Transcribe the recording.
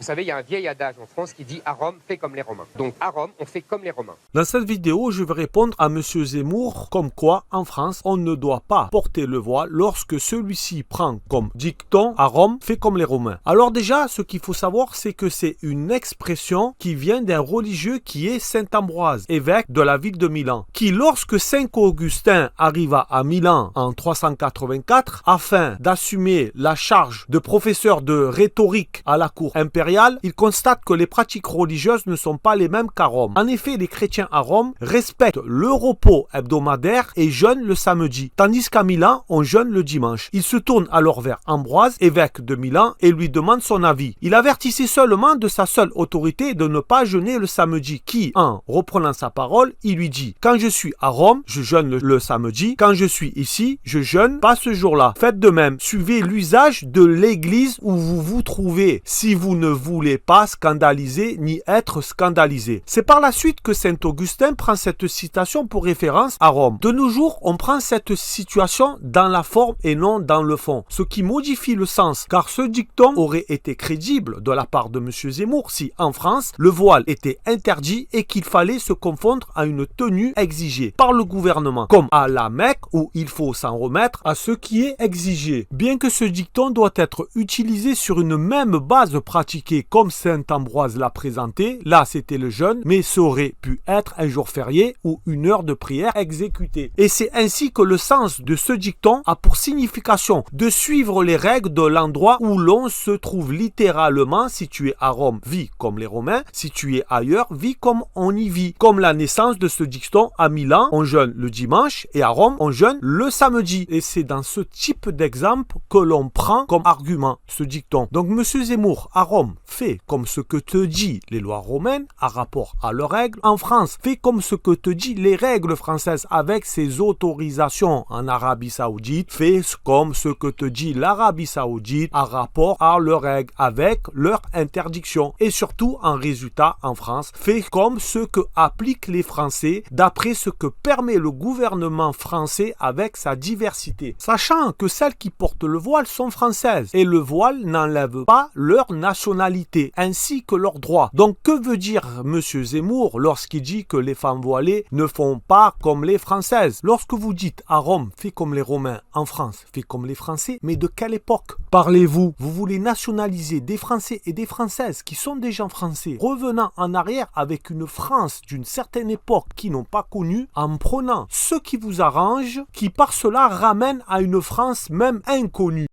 Vous savez, il y a un vieil adage en France qui dit « à Rome, fais comme les Romains ». Donc à Rome, on fait comme les Romains. Dans cette vidéo, je vais répondre à M. Zemmour comme quoi, en France, on ne doit pas porter le voile lorsque celui-ci prend comme dicton « à Rome, fais comme les Romains ». Alors déjà, ce qu'il faut savoir, c'est que c'est une expression qui vient d'un religieux qui est Saint Ambroise, évêque de la ville de Milan, qui lorsque Saint Augustin arriva à Milan en 384, afin d'assumer la charge de professeur de rhétorique à la cour impériale, il constate que les pratiques religieuses ne sont pas les mêmes qu'à Rome. En effet, les chrétiens à Rome respectent le repos hebdomadaire et jeûnent le samedi, tandis qu'à Milan, on jeûne le dimanche. Il se tourne alors vers Ambroise, évêque de Milan, et lui demande son avis. Il avertissait seulement de sa seule autorité de ne pas jeûner le samedi, qui, en reprenant sa parole, il lui dit « Quand je suis à Rome, je jeûne le samedi. Quand je suis ici, je jeûne pas ce jour-là. Faites de même. Suivez l'usage de l'église où vous vous trouvez, si vous ne voulez pas scandaliser ni être scandalisé. » C'est par la suite que Saint Augustin prend cette citation pour référence à Rome. De nos jours, on prend cette situation dans la forme et non dans le fond, ce qui modifie le sens, car ce dicton aurait été crédible de la part de M. Zemmour si, en France, le voile était interdit et qu'il fallait se confondre à une tenue exigée par le gouvernement, comme à la Mecque où il faut s'en remettre à ce qui est exigé. Bien que ce dicton doit être utilisé sur une même base pratiquée comme Saint Ambroise l'a présenté, là c'était le jeûne, mais ça aurait pu être un jour férié ou une heure de prière exécutée. Et c'est ainsi que le sens de ce dicton a pour signification de suivre les règles de l'endroit où l'on se trouve littéralement. Si tu es à Rome, vis comme les Romains. Si tu es ailleurs, vis comme on y vit. Comme la naissance de ce dicton à Milan, on jeûne le dimanche et à Rome, on jeûne le samedi. Et c'est dans ce type d'exemple que l'on prend comme argument ce dicton. Donc M. Zemmour, à Rome, fais comme ce que te dit les lois romaines à rapport à leurs règles. En France, fais comme ce que te dit les règles françaises avec ses autorisations. En Arabie Saoudite, fais comme ce que te dit l'Arabie Saoudite à rapport à leurs règles avec leurs interdictions. Et surtout, en résultat, en France, fais comme ce que appliquent les Français d'après ce que permet le gouvernement français avec sa diversité. Sachant que celles qui portent le voile sont françaises et le voile n'enlève pas leur nationalité ainsi que leurs droits. Donc que veut dire M. Zemmour lorsqu'il dit que les femmes voilées ne font pas comme les Françaises? Lorsque vous dites à Rome, fais comme les Romains, en France, fais comme les Français, mais de quelle époque parlez-vous? Vous voulez nationaliser des Français et des Françaises qui sont des gens français, revenant en arrière avec une France d'une certaine époque qui n'ont pas connue, en prenant ce qui vous arrange, qui par cela ramène à une France même inconnue.